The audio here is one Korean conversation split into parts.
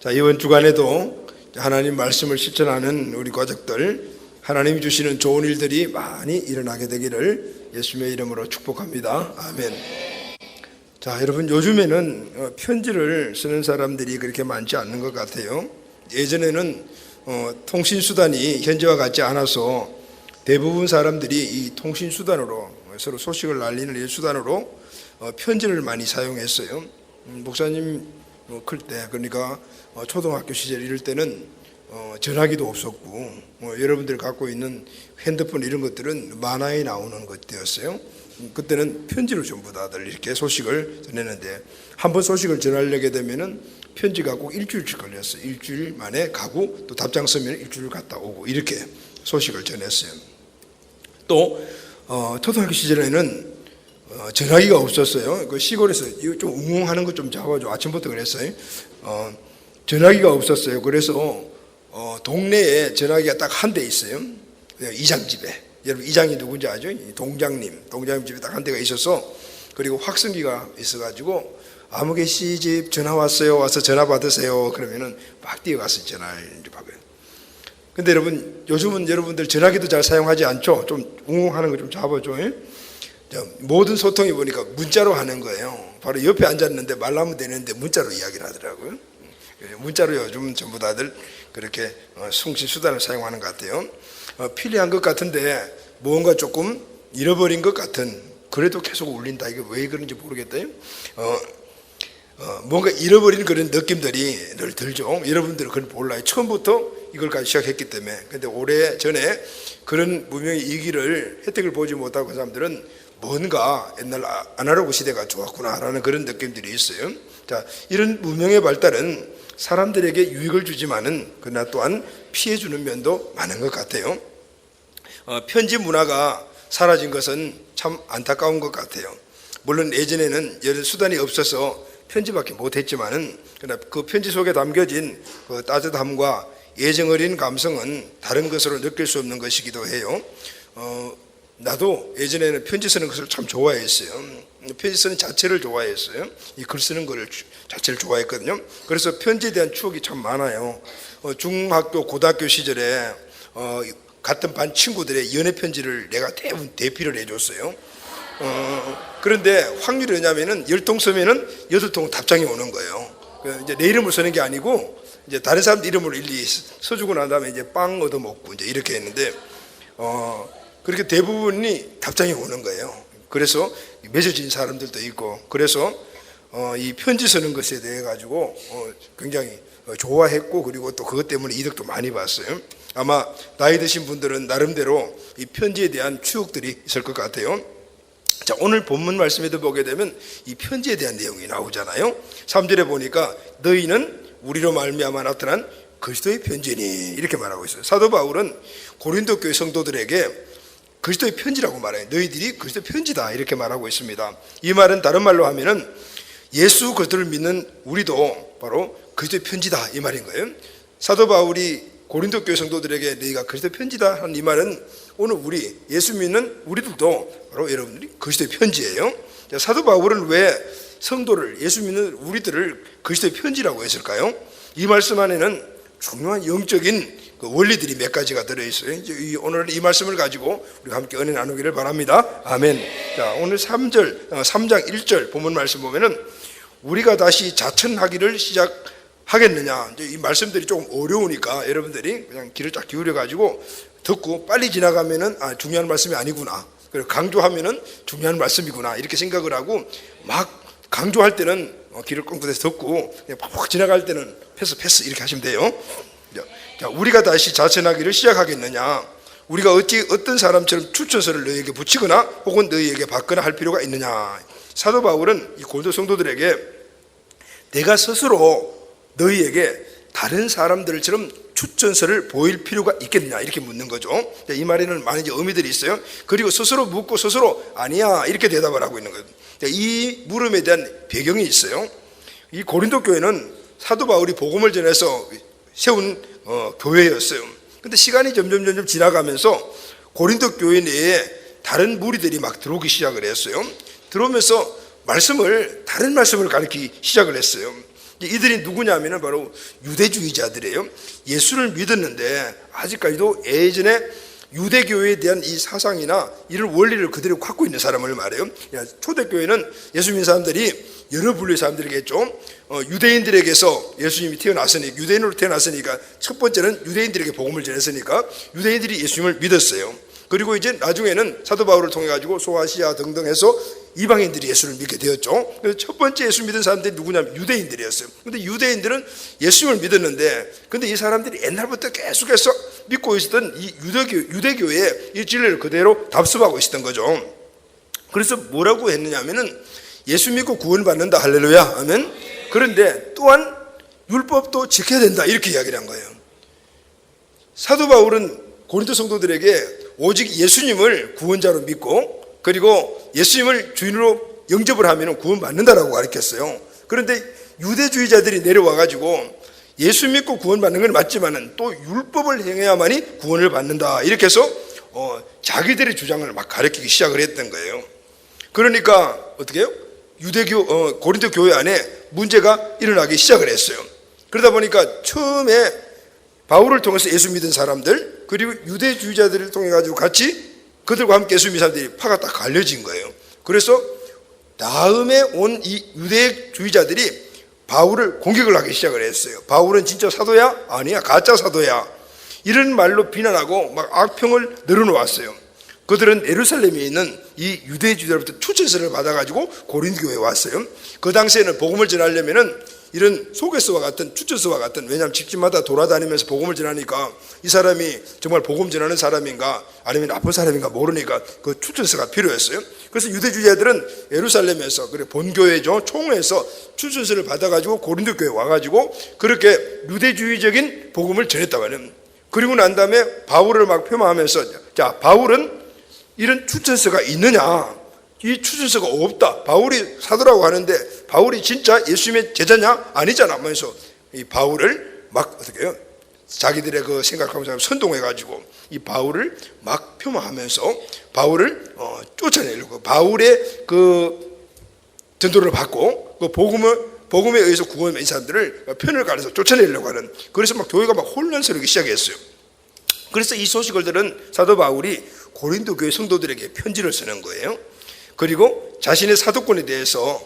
자, 이번 주간에도 하나님 말씀을 실천하는 우리 가족들, 하나님이 주시는 좋은 일들이 많이 일어나게 되기를 예수님의 이름으로 축복합니다. 아멘. 자, 여러분, 요즘에는 편지를 쓰는 사람들이 그렇게 많지 않는 것 같아요. 예전에는 통신수단이 현재와 같지 않아서 대부분 사람들이 이 통신수단으로 서로 소식을 날리는 이 수단으로 편지를 많이 사용했어요. 목사님 클 때, 그러니까 초등학교 시절 이럴 때는 전화기도 없었고 여러분들이 갖고 있는 핸드폰 이런 것들은 만화에 나오는 것들이었어요. 그때는 편지로 전부 다들 이렇게 소식을 전했는데, 한번 소식을 전하려게 되면은 편지가 꼭 일주일씩 걸렸어요. 일주일 만에 가고 또 답장 쓰면 일주일 갔다 오고 이렇게 소식을 전했어요. 또 초등학교 시절에는 전화기가 없었어요. 그 시골에서 이거 좀 웅웅하는 거 좀 잡아줘. 아침부터 그랬어요. 전화기가 없었어요. 그래서 동네에 전화기가 딱 한 대 있어요. 이장 집에. 여러분, 이장이 누군지 아죠? 동장님 집에 딱 한 대가 있어서, 그리고 확성기가 있어가지고 아무개 씨 집 전화 왔어요. 와서 전화 받으세요. 그러면은 막 뛰어가서 전화를 받아요. 근데 여러분, 요즘은 여러분들 전화기도 잘 사용하지 않죠? 좀 웅웅하는 거 좀 잡아줘. 모든 소통이 보니까 문자로 하는 거예요. 바로 옆에 앉았는데 말하면 되는데 문자로 이야기를 하더라고요. 문자로 요즘 전부 다들 그렇게 송신 수단을 사용하는 것 같아요. 필요한 것 같은데 뭔가 조금 잃어버린 것 같은, 그래도 계속 울린다. 이게 왜 그런지 모르겠대요. 뭔가 잃어버린 그런 느낌들이 늘 들죠. 여러분들은 그걸 몰라요. 처음부터 이걸까지 시작했기 때문에. 근데 오래 전에 그런 문명의 이기를 혜택을 보지 못하고 그 사람들은 뭔가 옛날 아날로그 시대가 좋았구나라는 그런 느낌들이 있어요. 자, 이런 문명의 발달은 사람들에게 유익을 주지만은 그러나 또한 피해주는 면도 많은 것 같아요. 편지 문화가 사라진 것은 참 안타까운 것 같아요. 물론 예전에는 여러 수단이 없어서 편지밖에 못했지만은, 그러나 그 편지 속에 담겨진 그 따뜻함과 애정 어린 감성은 다른 것으로 느낄 수 없는 것이기도 해요. 나도 예전에는 편지 쓰는 것을 참 좋아했어요. 편지 쓰는 자체를 좋아했어요. 이 글 쓰는 걸 자체를 좋아했거든요. 그래서 편지에 대한 추억이 참 많아요. 중학교, 고등학교 시절에 같은 반 친구들의 연애 편지를 내가 대부분 대피를 해줬어요. 그런데 확률이 뭐냐면은 10통 쓰면은 8통 답장이 오는 거예요. 이제 내 이름을 쓰는 게 아니고 이제 다른 사람들 이름을 일일이 써주고 난 다음에 이제 빵 얻어먹고 이제 이렇게 했는데, 그렇게 대부분이 답장이 오는 거예요. 그래서 맺어진 사람들도 있고, 그래서 이 편지 쓰는 것에 대해 가지고 굉장히 좋아했고, 그리고 또 그것 때문에 이득도 많이 봤어요. 아마 나이 드신 분들은 나름대로 이 편지에 대한 추억들이 있을 것 같아요. 자, 오늘 본문 말씀에도 보게 되면 이 편지에 대한 내용이 나오잖아요. 3절에 보니까 너희는 우리로 말미암아 나타난 그리스도의 편지니 이렇게 말하고 있어요. 사도 바울은 고린도 교회 성도들에게 그리스도의 편지라고 말해요. 너희들이 그리스도의 편지다 이렇게 말하고 있습니다. 이 말은 다른 말로 하면은 예수 그리스도를 믿는 우리도 바로 그리스도의 편지다 이 말인 거예요. 사도 바울이 고린도 교회 성도들에게 너희가 그리스도의 편지다 하는 이 말은 오늘 우리 예수 믿는 우리들도 바로 여러분들이 그리스도의 편지예요. 사도 바울은 왜 성도를, 예수 믿는 우리들을 그리스도의 편지라고 했을까요? 이 말씀 안에는 중요한 영적인 그 원리들이 몇 가지가 들어있어요. 오늘 이 말씀을 가지고 우리가 함께 은혜 나누기를 바랍니다. 아멘. 자, 오늘 3장 1절 본문 말씀 보면은 우리가 다시 자천하기를 시작하겠느냐. 이제 이 말씀들이 조금 어려우니까 여러분들이 그냥 귀를 딱 기울여 가지고 듣고 빨리 지나가면은 중요한 말씀이 아니구나. 그리고 강조하면은 중요한 말씀이구나. 이렇게 생각을 하고 막 강조할 때는 귀를 꽁꽁대서 듣고 그냥 팍팍 지나갈 때는 패스 이렇게 하시면 돼요. 자, 우리가 다시 자천하기를 시작하겠느냐. 우리가 어떤 사람처럼 추천서를 너희에게 붙이거나 혹은 너희에게 받거나 할 필요가 있느냐. 사도 바울은 이 고린도 성도들에게 내가 스스로 너희에게 다른 사람들처럼 추천서를 보일 필요가 있겠느냐 이렇게 묻는 거죠. 이 말에는 많은 의미들이 있어요. 그리고 스스로 묻고 스스로 아니야 이렇게 대답을 하고 있는 거예요. 이 물음에 대한 배경이 있어요. 이 고린도 교회는 사도 바울이 복음을 전해서 세운 교회였어요. 근데 시간이 점점 지나가면서 고린도 교회 내에 다른 무리들이 막 들어오기 시작을 했어요. 들어오면서 다른 말씀을 가르치기 시작을 했어요. 이들이 누구냐면은 바로 유대주의자들이에요. 예수를 믿었는데 아직까지도 예전에 유대교회에 대한 이 사상이나 이런 원리를 그대로 갖고 있는 사람을 말해요. 초대교회는 예수 믿는 사람들이 여러 분류의 사람들이겠죠. 유대인들에게서 예수님이 태어났으니, 유대인으로 태어났으니까 첫 번째는 유대인들에게 복음을 전했으니까 유대인들이 예수님을 믿었어요. 그리고 이제 나중에는 사도 바울을 통해 가지고 소아시아 등등 해서 이방인들이 예수를 믿게 되었죠. 그래서 첫 번째 예수 믿은 사람들이 누구냐면 유대인들이었어요. 근데 유대인들은 예수님을 믿었는데, 근데 이 사람들이 옛날부터 계속해서 믿고 있었던 이 유대교의 이 진리를 그대로 답습하고 있었던 거죠. 그래서 뭐라고 했느냐면은 예수 믿고 구원받는다, 할렐루야, 아멘. 그런데 또한 율법도 지켜야 된다, 이렇게 이야기를 한 거예요. 사도 바울은 고린도 성도들에게 오직 예수님을 구원자로 믿고, 그리고 예수님을 주인으로 영접을 하면 구원받는다라고 가르쳤어요. 그런데 유대주의자들이 내려와가지고 예수 믿고 구원받는 건 맞지만은 또 율법을 행해야만이 구원을 받는다, 이렇게 해서 자기들의 주장을 막 가르치기 시작을 했던 거예요. 그러니까 어떻게 해요? 고린도 교회 안에 문제가 일어나기 시작을 했어요. 그러다 보니까 처음에 바울을 통해서 예수 믿은 사람들, 그리고 유대주의자들을 통해 가지고 같이 그들과 함께 예수 믿는 사람들이 파가 딱 갈려진 거예요. 그래서 다음에 온 이 유대주의자들이 바울을 공격을 하기 시작을 했어요. 바울은 진짜 사도야? 아니야, 가짜 사도야. 이런 말로 비난하고 막 악평을 늘어놓았어요. 그들은 예루살렘에 있는 이 유대주의자로부터 추천서를 받아가지고 고린도 교회에 왔어요. 그 당시에는 복음을 전하려면은 이런 소개서와 같은, 추천서와 같은, 왜냐하면 집집마다 돌아다니면서 복음을 전하니까 이 사람이 정말 복음 전하는 사람인가 아니면 나쁜 사람인가 모르니까 그 추천서가 필요했어요. 그래서 유대주의자들은 예루살렘에서, 그래 본교회죠, 총회에서 추천서를 받아가지고 고린도 교회에 와가지고 그렇게 유대주의적인 복음을 전했다고 하는. 그리고 난 다음에 바울을 막 폄하하면서, 자, 바울은 이런 추천서가 있느냐? 이 추천서가 없다. 바울이 사도라고 하는데 바울이 진짜 예수님의 제자냐? 아니잖아. 하면서 이 바울을 막 어떻게 해요? 자기들의 그 생각하면서 선동해가지고 이 바울을 막 폄하하면서 바울을 쫓아내려고, 바울의 그 전도를 받고 그 복음에 의해서 구원한 이 사람들을 편을 가려서 쫓아내려고 하는. 그래서 막 교회가 막 혼란스럽게 시작했어요. 그래서 이 소식을 들은 사도 바울이 고린도 교회 성도들에게 편지를 쓰는 거예요. 그리고 자신의 사도권에 대해서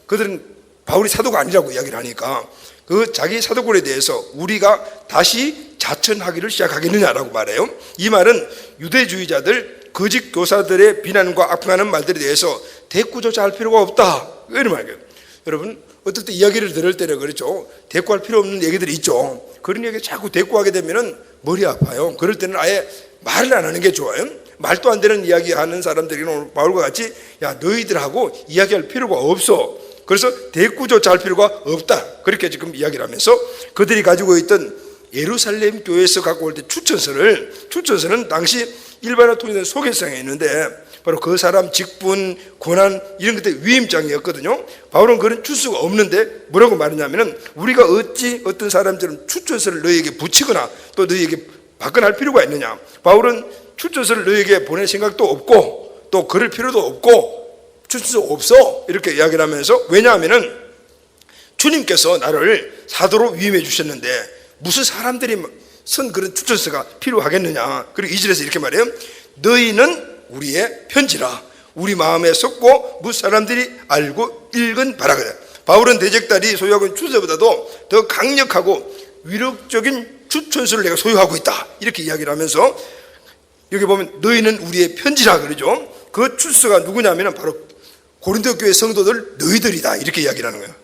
그들은 바울이 사도가 아니라고 이야기를 하니까 그 자기 사도권에 대해서 우리가 다시 자천하기를 시작하겠느냐라고 말해요. 이 말은 유대주의자들, 거짓 교사들의 비난과 악평하는 말들에 대해서 대꾸조차 할 필요가 없다, 이런 말이에요. 여러분, 어떨 때 이야기를 들을 때는 그렇죠, 대꾸할 필요 없는 얘기들이 있죠. 그런 얘기 자꾸 대꾸하게 되면은 머리 아파요. 그럴 때는 아예 말을 안 하는 게 좋아요. 말도 안 되는 이야기하는 사람들이 바울과 같이, 야, 너희들하고 이야기할 필요가 없어. 그래서 대꾸조차 할 필요가 없다, 그렇게 지금 이야기를 하면서 그들이 가지고 있던 예루살렘 교회에서 갖고 올 때 추천서는 당시 일반화로 통일된 소개성에 있는데 바로 그 사람 직분, 권한 이런 것들 위임장이었거든요. 바울은 그런 추수가 없는데 뭐라고 말하냐면은 우리가 어찌 어떤 사람들은 추천서를 너희에게 붙이거나 또 너희에게 받거나 할 필요가 있느냐. 바울은 추천서를 너희에게 보낼 생각도 없고 또 그럴 필요도 없고 추천서 없어, 이렇게 이야기를 하면서, 왜냐하면은 주님께서 나를 사도로 위임해 주셨는데 무슨 사람들이 쓴 그런 추천서가 필요하겠느냐. 그리고 2절에서 이렇게 말해요. 너희는 우리의 편지라 우리 마음에 썩고 무슨 사람들이 알고 읽은 바라거든. 바울은 대적달이 소유하고 있는 추천서보다도 더 강력하고 위력적인 추천서를 내가 소유하고 있다, 이렇게 이야기를 하면서 여기 보면 너희는 우리의 편지라 그러죠. 그 추천서가 누구냐면 바로 고린도 교회 성도들 너희들이다, 이렇게 이야기를 하는 거예요.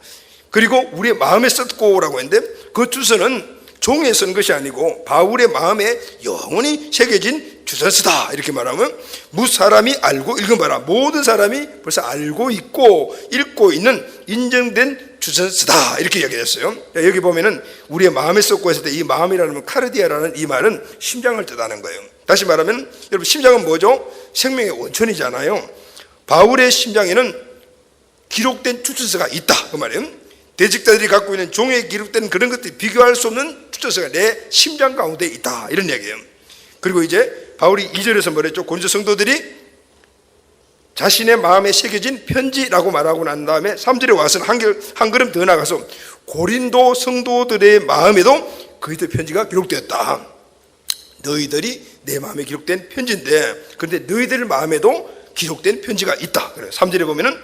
그리고 우리의 마음에 썼고라고 했는데 그 추천서는 종에 쓴 것이 아니고 바울의 마음에 영원히 새겨진 추천서다, 이렇게 말하면 무슨 사람이 알고 읽은 바라, 모든 사람이 벌써 알고 있고 읽고 있는 인정된 추천서다, 이렇게 이야기했어요. 여기 보면은 우리의 마음에 썼고 했을 때 이 마음이라는 카르디아라는 이 말은 심장을 뜻하는 거예요. 다시 말하면 여러분, 심장은 뭐죠? 생명의 원천이잖아요. 바울의 심장에는 기록된 추천서가 있다, 그 말이에요. 대직자들이 갖고 있는 종에 기록된 그런 것들이 비교할 수 없는 추천서가 내 심장 가운데 있다, 이런 얘기예요. 그리고 이제 바울이 2절에서 말했죠. 고린도 성도들이 자신의 마음에 새겨진 편지라고 말하고 난 다음에 3절에 와서는 한 걸음 더 나가서 고린도 성도들의 마음에도 그리스도의 편지가 기록되었다. 너희들이 내 마음에 기록된 편지인데, 그런데 너희들 마음에도 기록된 편지가 있다. 3절에 보면은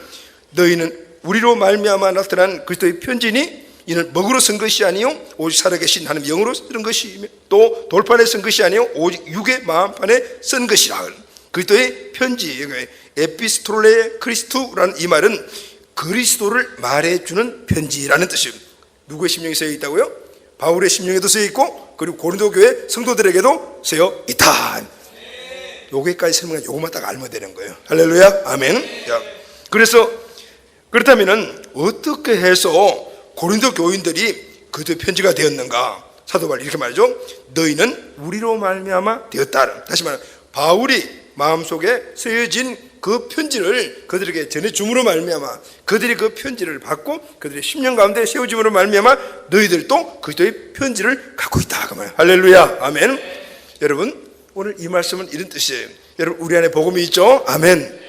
너희는 우리로 말미암아 나타난 그리스도의 편지니 이는 먹으로 쓴 것이 아니요 오직 살아계신 하나님 영으로 쓴 것이며 또 돌판에 쓴 것이 아니요 오직 육의 마음판에 쓴 것이라. 그리스도의 편지, 에피스톨레 크리스투라는 이 말은 그리스도를 말해주는 편지라는 뜻입니다. 누구의 심령이 쓰여 있다고요? 바울의 심령에도 쓰여 있고, 그리고 고린도 교회 성도들에게도 쓰여 있다. 요게까지 설명한 요것만 딱 알면 되는 거예요. 할렐루야, 아멘. 자, 그래서 그렇다면은 어떻게 해서 고린도 교인들이 그리스도의 편지가 되었는가? 사도 바울이 이렇게 말하죠. 너희는 우리로 말미암아 되었다. 다시 말하면 바울이 마음속에 쓰여진 그 편지를 그들에게 전해줌으로 말미암아 그들이 그 편지를 받고 그들의 심령 가운데 세워짐으로 말미암아 너희들도 그리스도의 편지를 갖고 있다. 그 말이에요. 할렐루야, 아멘. 여러분, 오늘 이 말씀은 이런 뜻이에요. 여러분, 우리 안에 복음이 있죠? 아멘.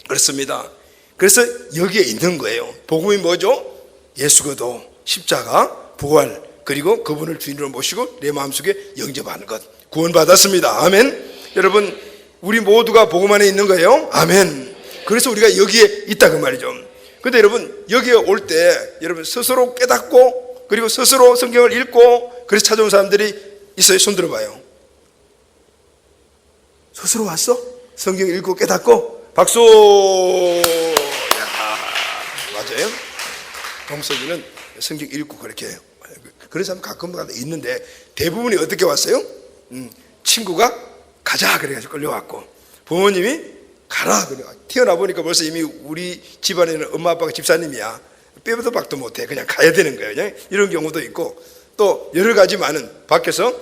그렇습니다. 그래서 여기에 있는 거예요. 복음이 뭐죠? 예수 그리스도, 십자가, 부활, 그리고 그분을 주인으로 모시고 내 마음속에 영접하는 것, 구원받았습니다. 아멘. 여러분, 우리 모두가 복음 안에 있는 거예요. 아멘. 그래서 우리가 여기에 있다 그 말이죠. 근데 여러분, 여기에 올 때 여러분 스스로 깨닫고 그리고 스스로 성경을 읽고 그래서 찾아온 사람들이 있어요. 손 들어봐요. 스스로 왔어? 성경 읽고 깨닫고? 박수. 야, 맞아요. 동석이는 성경 읽고 그렇게 해요. 그런 사람 가끔 있는데 대부분이 어떻게 왔어요? 친구가 가자 그래가지고 끌려왔고, 부모님이 가라 그래. 태어나 보니까 벌써 이미 우리 집안에는 엄마 아빠가 집사님이야. 빼도 박도 못해. 그냥 가야 되는 거예요. 그냥 이런 경우도 있고, 또 여러 가지 많은 밖에서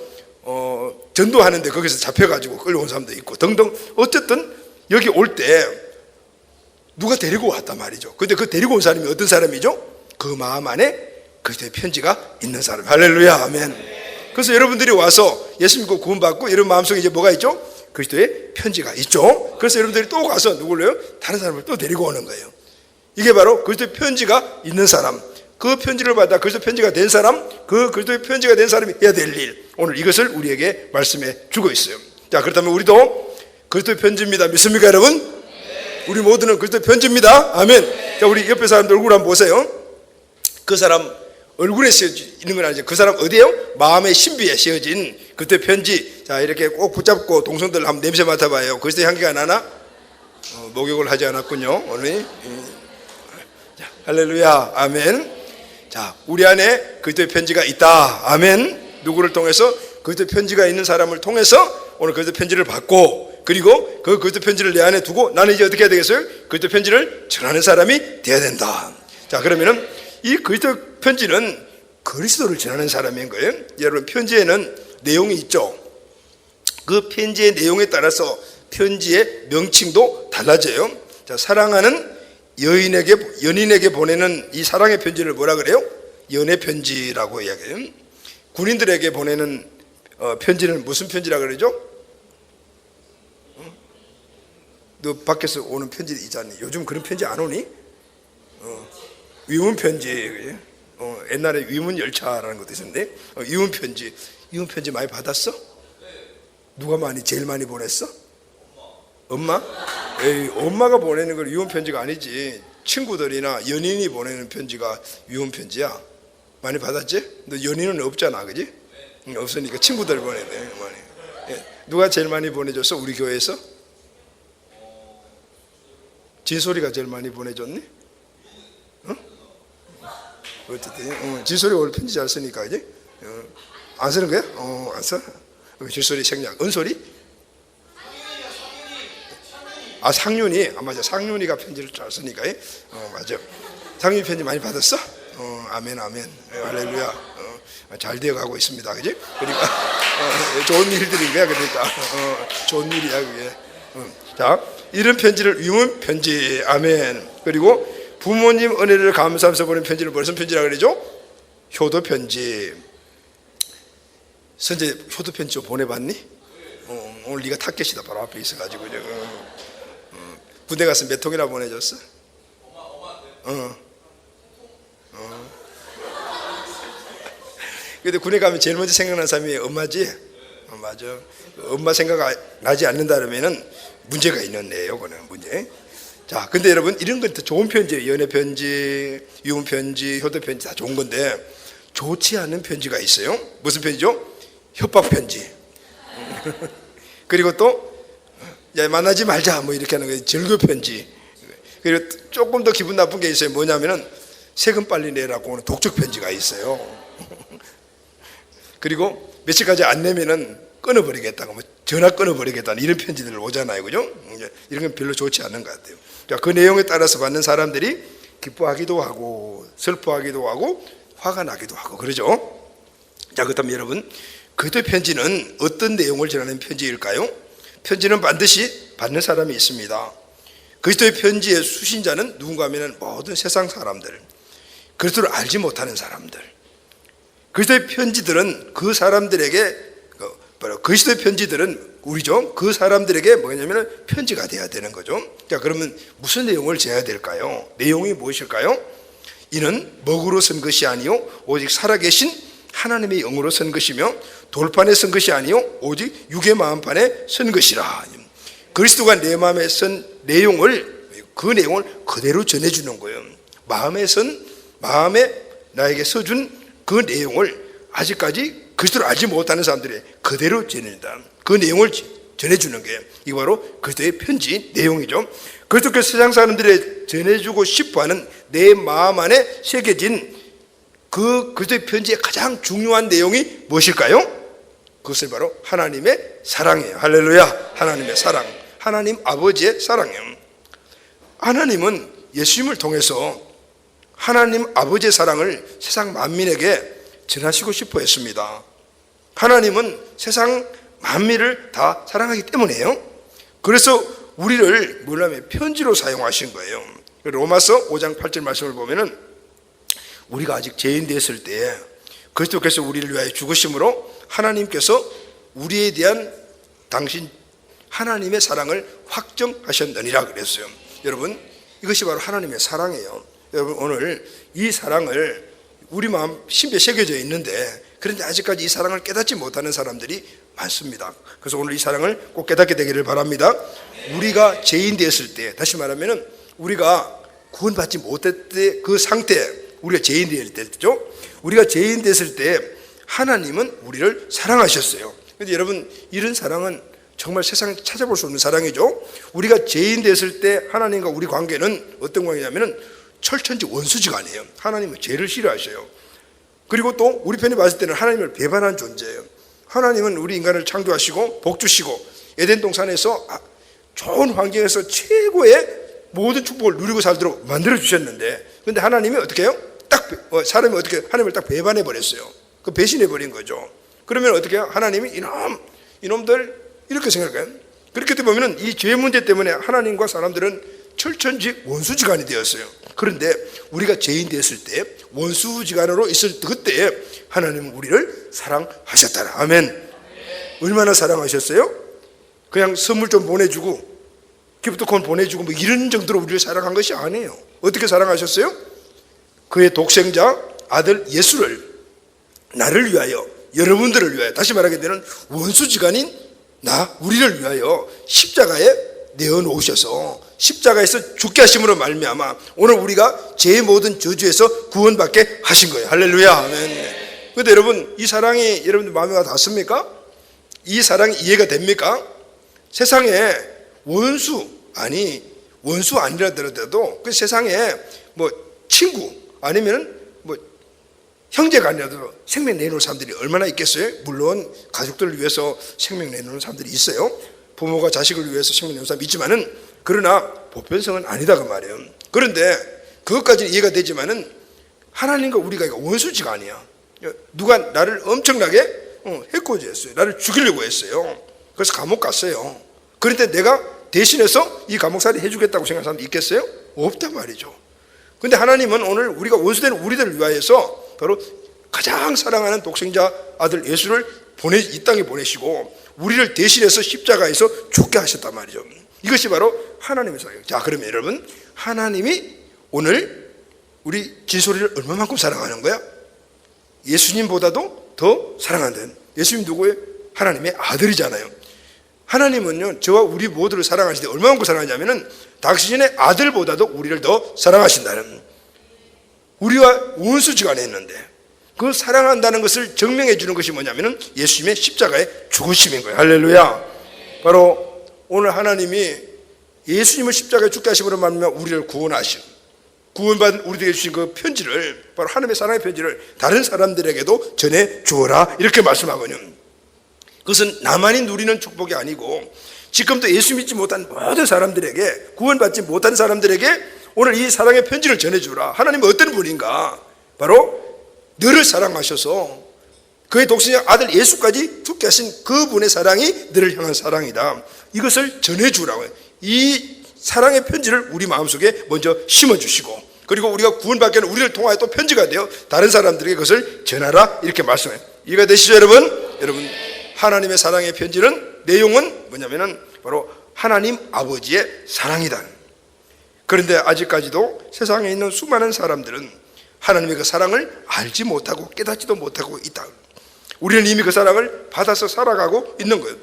전도하는데 거기서 잡혀가지고 끌려온 사람도 있고 등등. 어쨌든 여기 올 때 누가 데리고 왔단 말이죠. 근데 그 데리고 온 사람이 어떤 사람이죠? 그 마음 안에 그리스도의 편지가 있는 사람. 할렐루야, 아멘. 그래서 여러분들이 와서 예수 믿고 구원받고 이런 마음속에 이제 뭐가 있죠? 그리스도의 편지가 있죠. 그래서 여러분들이 또 가서 누구를요? 다른 사람을 또 데리고 오는 거예요. 이게 바로 그리스도의 편지가 있는 사람, 그 편지를 받아 그리스도의 편지가 된 사람, 그 그리스도의 편지가 된 사람이 해야 될 일, 오늘 이것을 우리에게 말씀해 주고 있어요. 자, 그렇다면 우리도 그리스도의 편지입니다. 믿습니까, 여러분? 우리 모두는 그리스도의 편지입니다. 아멘. 자, 우리 옆에 사람들 얼굴 한번 보세요. 그 사람 얼굴에 씌어지는 건 아니죠. 그 사람 어디에요? 마음의 신비에 씌어진 그리스도의 편지. 자, 이렇게 꼭 붙잡고 동성들 한번 냄새 맡아봐요. 그리스도의 향기가 나나? 목욕을 하지 않았군요, 오늘. 자, 할렐루야, 아멘. 자, 우리 안에 그리스도의 편지가 있다. 아멘. 누구를 통해서? 그리스도의 편지가 있는 사람을 통해서 오늘 그리스도의 편지를 받고, 그리고 그 그리스도 편지를 내 안에 두고 나는 이제 어떻게 해야 되겠어요? 그리스도 편지를 전하는 사람이 돼야 된다. 자, 그러면은 이 그리스도 편지는 그리스도를 전하는 사람인 거예요. 여러분, 편지에는 내용이 있죠. 그 편지의 내용에 따라서 편지의 명칭도 달라져요. 자, 사랑하는 연인에게 보내는 이 사랑의 편지를 뭐라 그래요? 연애 편지라고 이야기해요. 군인들에게 보내는 편지는 무슨 편지라 그러죠? 너 밖에서 오는 편지 있잖니. 요즘 그런 편지 안 오니? 위문 편지. 옛날에 위문 열차라는 것도 있었는데 위문 편지 많이 받았어? 누가 제일 많이 보냈어? 엄마? 에이, 엄마가 보내는 건 위문 편지가 아니지. 친구들이나 연인이 보내는 편지가 위문 편지야. 많이 받았지? 너 연인은 없잖아, 그지? 없으니까 친구들 보내네. 많이. 예. 누가 제일 많이 보내줬어? 우리 교회에서? 진솔이가 제일 많이 보내줬니? 어쨌든 진솔이 원래 편지 잘 쓰니까 이제 안 쓰는 거야? 안 써? 진솔이 생략. 은솔이? 아, 상윤이. 아, 맞아. 상윤이가 편지를 잘 쓰니까. 맞아. 상윤이 편지 많이 받았어? 아멘, 아멘. 할렐루야. 잘 되어가고 있습니다, 그지? 그러니까 좋은 일들인 거야. 그러니까 좋은 일이야, 그게. 자, 이런 편지를 위문 편지. 아멘. 그리고 부모님 은혜를 감사하면서 보낸 편지를 무슨 편지라 그러죠? 효도 편지. 선재 효도 편지 좀 보내봤니? 오늘 네가 타켓이다 바로 앞에 있어가지고. 군대 가서 몇 통이나 보내줬어? 근데 군에 가면 제일 먼저 생각나는 사람이 엄마지? 맞아. 엄마 생각 나지 않는다면은 문제가 있는 애예요, 그거는 문제. 자, 근데 여러분 이런 건 더 좋은 편지예요. 연애 편지, 이혼 편지, 효도 편지 다 좋은 건데 좋지 않은 편지가 있어요. 무슨 편지죠? 협박 편지. 그리고 또 야, 만나지 말자 뭐 이렇게 하는 거 절교 편지. 그리고 조금 더 기분 나쁜 게 있어요. 뭐냐면은 세금 빨리 내라고 하는 독촉 편지가 있어요. 그리고 며칠까지 안 내면은 끊어버리겠다고, 뭐 전화 끊어버리겠다는 이런 편지들 오잖아요, 그죠? 이런 건 별로 좋지 않은 것 같아요. 그 내용에 따라서 받는 사람들이 기뻐하기도 하고 슬퍼하기도 하고 화가 나기도 하고 그러죠. 자, 그렇다면 여러분, 그리스도의 편지는 어떤 내용을 전하는 편지일까요? 편지는 반드시 받는 사람이 있습니다. 그리스도의 편지의 수신자는 누군가 하면 모든 세상 사람들, 그리스도를 알지 못하는 사람들. 그리스도의 편지들은 그 사람들에게, 그리스도의 편지들은 우리죠, 그 사람들에게 뭐냐면 편지가 돼야 되는 거죠. 자, 그러면 무슨 내용을 재야 될까요? 내용이 무엇일까요? 이는 먹으로 쓴 것이 아니요 오직 살아계신 하나님의 영으로 쓴 것이며 돌판에 쓴 것이 아니요 오직 육의 마음판에 쓴 것이라. 그리스도가 내 마음에 쓴 내용을, 그 내용을 그대로 전해주는 거예요. 마음에 나에게 써준 그 내용을 아직까지 그리스도를 알지 못하는 사람들이 그대로 전해준다. 그 내용을 전해주는 게 이거 바로 그리스도의 편지 내용이죠. 그리스도께서 세상 사람들에 전해주고 싶어하는 내 마음 안에 새겨진 그 그리스도의 편지의 가장 중요한 내용이 무엇일까요? 그것은 바로 하나님의 사랑이에요. 할렐루야. 하나님의 사랑, 하나님 아버지의 사랑이에요. 하나님은 예수님을 통해서 하나님 아버지의 사랑을 세상 만민에게 전하시고 싶어 했습니다. 하나님은 세상 만민을 다 사랑하기 때문에요. 그래서 우리를 뭐냐면 편지로 사용하신 거예요. 로마서 5장 8절 말씀을 보면은 우리가 아직 죄인 됐을 때 그리스도께서 우리를 위하여 죽으심으로 하나님께서 우리에 대한 당신 하나님의 사랑을 확정하셨느니라 그랬어요. 여러분, 이것이 바로 하나님의 사랑이에요. 여러분, 오늘 이 사랑을 우리 마음 심에 새겨져 있는데 그런데 아직까지 이 사랑을 깨닫지 못하는 사람들이 많습니다. 그래서 오늘 이 사랑을 꼭 깨닫게 되기를 바랍니다. 우리가 죄인 되었을 때, 다시 말하면 우리가 구원받지 못했을 때 그 상태, 우리가 죄인 될 때죠. 우리가 죄인 됐을 때 하나님은 우리를 사랑하셨어요. 그런데 여러분, 이런 사랑은 정말 세상에 찾아볼 수 없는 사랑이죠. 우리가 죄인 됐을 때 하나님과 우리 관계는 어떤 관계냐면 철천지 원수지간이에요. 하나님은 죄를 싫어하셔요. 그리고 또 우리 편에 봤을 때는 하나님을 배반한 존재예요. 하나님은 우리 인간을 창조하시고 복주시고 에덴 동산에서 좋은 환경에서 최고의 모든 축복을 누리고 살도록 만들어 주셨는데, 근데 하나님이 어떻게 해요? 사람이 어떻게 하나님을 딱 배반해 버렸어요. 그 배신해 버린 거죠. 그러면 어떻게 해요? 하나님이 이놈들 이렇게 생각해요. 그렇게 보면은 이 죄 문제 때문에 하나님과 사람들은 철천지 원수지간이 되었어요. 그런데 우리가 죄인 되었을 때 원수지간으로 있을 그때 하나님은 우리를 사랑하셨다. 아멘. 얼마나 사랑하셨어요? 그냥 선물 좀 보내주고 기프트콘 보내주고 뭐 이런 정도로 우리를 사랑한 것이 아니에요. 어떻게 사랑하셨어요? 그의 독생자 아들 예수를 나를 위하여, 여러분들을 위하여, 다시 말하게 되는 원수지간인 우리를 위하여 십자가에 내어놓으셔서 십자가에서 죽게 하심으로 말미암아 오늘 우리가 죄의 모든 저주에서 구원받게 하신 거예요. 할렐루야. 아멘. 그런데 여러분, 이 사랑이 여러분들 마음에 와 닿습니까? 이 사랑이 이해가 됩니까? 세상에 원수 아니라더라도 그 세상에 뭐 친구 아니면 뭐 형제가 아니라도 생명 내놓는 사람들이 얼마나 있겠어요? 물론 가족들을 위해서 생명 내놓는 사람들이 있어요. 부모가 자식을 위해서 생명 내놓는 사람이 있지만은, 그러나 보편성은 아니다 그 말이에요. 그런데 그것까지는 이해가 되지만은 하나님과 우리가 원수지가 아니야. 누가 나를 엄청나게 해코지했어요. 나를 죽이려고 했어요. 그래서 감옥 갔어요. 그런데 내가 대신해서 이 감옥살이 해주겠다고 생각하는 사람이 있겠어요? 없단 말이죠. 근데 하나님은 오늘 우리가 원수된 우리들을 위하여서 바로 가장 사랑하는 독생자 아들 예수를 이 땅에 보내시고 우리를 대신해서 십자가에서 죽게 하셨단 말이죠. 이것이 바로 하나님의 사랑이에요. 자, 그러면 여러분, 하나님이 오늘 우리 진솔이를 얼마만큼 사랑하는 거야? 예수님보다도 더 사랑한다는. 예수님 누구예요? 하나님의 아들이잖아요. 하나님은요, 저와 우리 모두를 사랑하시는데 얼마만큼 사랑하냐면은 당신의 아들보다도 우리를 더 사랑하신다는. 우리와 원수지간에 했는데 그 사랑한다는 것을 증명해 주는 것이 뭐냐면은 예수님의 십자가의 죽으심인 거예요. 할렐루야. 바로 오늘 하나님이 예수님을 십자가에 죽게 하심으로 말미암아 우리를 구원하신, 구원받은 우리에게 주신 그 편지를, 바로 하나님의 사랑의 편지를 다른 사람들에게도 전해 주어라, 이렇게 말씀하거든요. 그것은 나만이 누리는 축복이 아니고 지금도 예수 믿지 못한 모든 사람들에게, 구원받지 못한 사람들에게 오늘 이 사랑의 편지를 전해주라. 하나님은 어떤 분인가? 바로 너를 사랑하셔서 그의 독생자 아들 예수까지 죽게 하신 그분의 사랑이 너를 향한 사랑이다. 이것을 전해주라고요. 이 사랑의 편지를 우리 마음속에 먼저 심어주시고, 그리고 우리가 구원받게 하는 우리를 통하여 또 편지가 되어 다른 사람들에게 그것을 전하라, 이렇게 말씀해요. 이해가 되시죠, 여러분? 여러분, 하나님의 사랑의 편지는 내용은 뭐냐면은 바로 하나님 아버지의 사랑이다. 그런데 아직까지도 세상에 있는 수많은 사람들은 하나님의 그 사랑을 알지 못하고 깨닫지도 못하고 있다. 우리는 이미 그 사랑을 받아서 살아가고 있는 거예요.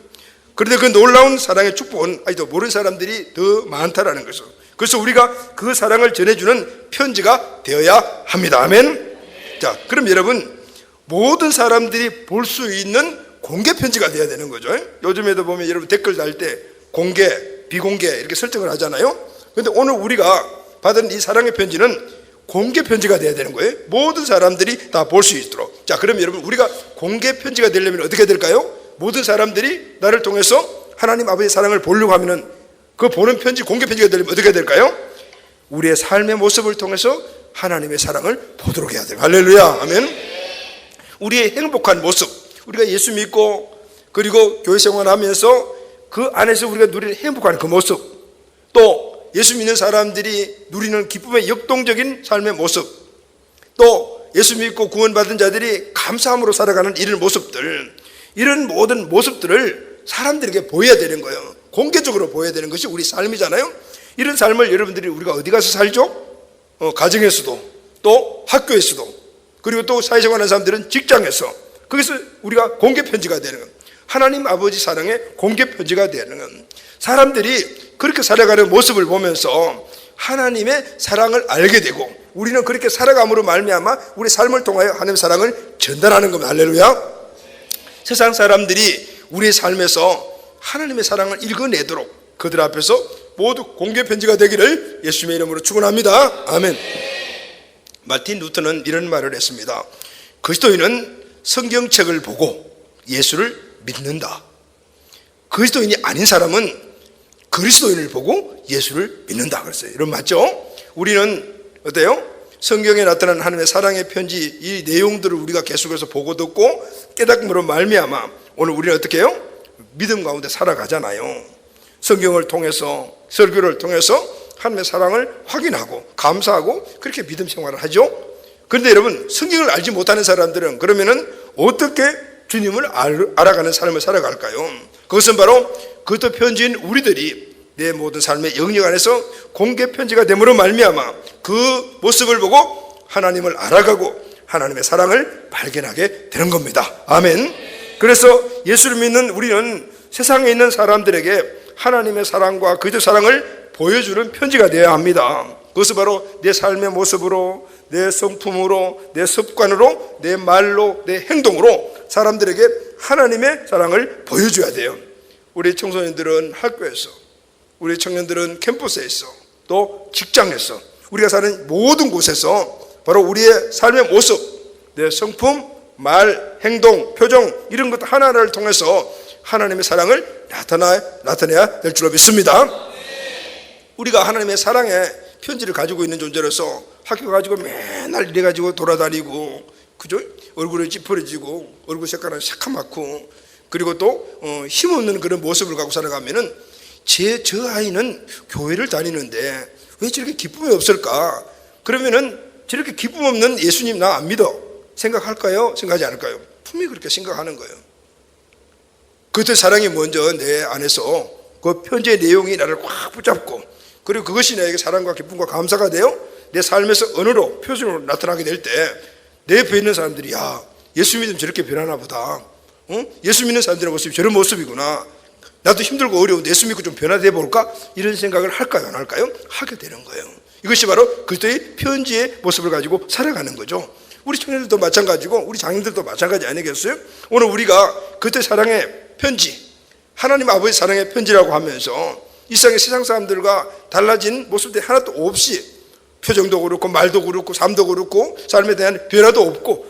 그런데 그 놀라운 사랑의 축복은 아직도 모르는 사람들이 더 많다라는 것이죠. 그래서 우리가 그 사랑을 전해주는 편지가 되어야 합니다. 아멘. 자, 그럼 여러분, 모든 사람들이 볼 수 있는 공개 편지가 돼야 되는 거죠. 요즘에도 보면 여러분 댓글 달 때 공개, 비공개 이렇게 설정을 하잖아요. 그런데 오늘 우리가 받은 이 사랑의 편지는 공개 편지가 돼야 되는 거예요. 모든 사람들이 다 볼 수 있도록. 자, 그럼 여러분, 우리가 공개 편지가 되려면 어떻게 될까요? 모든 사람들이 나를 통해서 하나님 아버지의 사랑을 보려고 하면은 그 보는 편지, 공개 편지가 되려면 어떻게 될까요? 우리의 삶의 모습을 통해서 하나님의 사랑을 보도록 해야 돼요. 할렐루야. 아멘. 우리의 행복한 모습, 우리가 예수 믿고 그리고 교회 생활하면서 그 안에서 우리가 누리는 행복한 그 모습, 또 예수 믿는 사람들이 누리는 기쁨의 역동적인 삶의 모습, 또 예수 믿고 구원받은 자들이 감사함으로 살아가는 이런 모습들, 이런 모든 모습들을 사람들에게 보여야 되는 거예요. 공개적으로 보여야 되는 것이 우리 삶이잖아요. 이런 삶을 여러분들이 우리가 어디 가서 살죠? 가정에서도, 또 학교에서도, 그리고 또 사회생활하는 사람들은 직장에서, 거기서 우리가 공개 편지가 되는 거예요. 하나님 아버지 사랑의 공개 편지가 되는 거예요. 사람들이 그렇게 살아가는 모습을 보면서 하나님의 사랑을 알게 되고, 우리는 그렇게 살아감으로 말미암아 우리 삶을 통하여 하나님의 사랑을 전달하는 겁니다. 할렐루야. 세상 사람들이 우리의 삶에서 하나님의 사랑을 읽어내도록 그들 앞에서 모두 공개 편지가 되기를 예수님의 이름으로 축원합니다. 아멘. 마틴 루터는 이런 말을 했습니다. 그리스도인은 성경책을 보고 예수를 믿는다. 그리스도인이 아닌 사람은 그리스도인을 보고 예수를 믿는다 그랬어요. 여러분 맞죠? 우리는 어때요? 성경에 나타난 하나님의 사랑의 편지, 이 내용들을 우리가 계속해서 보고 듣고 깨닫음으로 말미암아 오늘 우리는 어떻게 해요? 믿음 가운데 살아가잖아요. 성경을 통해서, 설교를 통해서 하나님의 사랑을 확인하고 감사하고 그렇게 믿음 생활을 하죠. 그런데 여러분, 성경을 알지 못하는 사람들은 그러면은 어떻게 주님을 알아가는 삶을 살아갈까요? 그것은 바로 그것도 편지인 우리들이 내 모든 삶의 영역 안에서 공개 편지가 됨으로 말미암아 그 모습을 보고 하나님을 알아가고 하나님의 사랑을 발견하게 되는 겁니다. 아멘. 그래서 예수를 믿는 우리는 세상에 있는 사람들에게 하나님의 사랑과 그의 사랑을 보여주는 편지가 되어야 합니다. 그것은 바로 내 삶의 모습으로, 내 성품으로, 내 습관으로, 내 말로, 내 행동으로 사람들에게 하나님의 사랑을 보여줘야 돼요. 우리 청소년들은 학교에서, 우리 청년들은 캠퍼스에서, 또 직장에서, 우리가 사는 모든 곳에서 바로 우리의 삶의 모습, 내 성품, 말, 행동, 표정 이런 것 하나하나를 통해서 하나님의 사랑을 나타내야 될 줄로 믿습니다. 우리가 하나님의 사랑의 편지를 가지고 있는 존재로서 학교 가지고 맨날 이래 가지고 돌아다니고, 그죠? 얼굴이 찌푸려지고 얼굴 색깔은 새카맣고 그리고 또 힘없는 그런 모습을 갖고 살아가면은 저 아이는 교회를 다니는데 왜 저렇게 기쁨이 없을까? 그러면은 저렇게 기쁨 없는 예수님 나 안 믿어 생각할까요? 생각하지 않을까요? 분명히 그렇게 생각하는 거예요. 그때 사랑이 먼저 내 안에서 그 편지의 내용이 나를 확 붙잡고, 그리고 그것이 나에게 사랑과 기쁨과 감사가 되어 내 삶에서 언어로 표준으로 나타나게 될 때 내 옆에 있는 사람들이 야, 예수 믿으면 저렇게 변하나 보다, 예수 믿는 사람들의 모습이 저런 모습이구나, 나도 힘들고 어려운데 예수 믿고 좀 변화돼 볼까, 이런 생각을 할까요 안 할까요? 하게 되는 거예요. 이것이 바로 그리스도의 편지의 모습을 가지고 살아가는 거죠. 우리 청년들도 마찬가지고 우리 장님들도 마찬가지 아니겠어요? 오늘 우리가 그때 사랑의 편지, 하나님 아버지 사랑의 편지라고 하면서 이 세상 사람들과 달라진 모습들이 하나도 없이, 표정도 그렇고 말도 그렇고 삶도 그렇고 삶에 대한 변화도 없고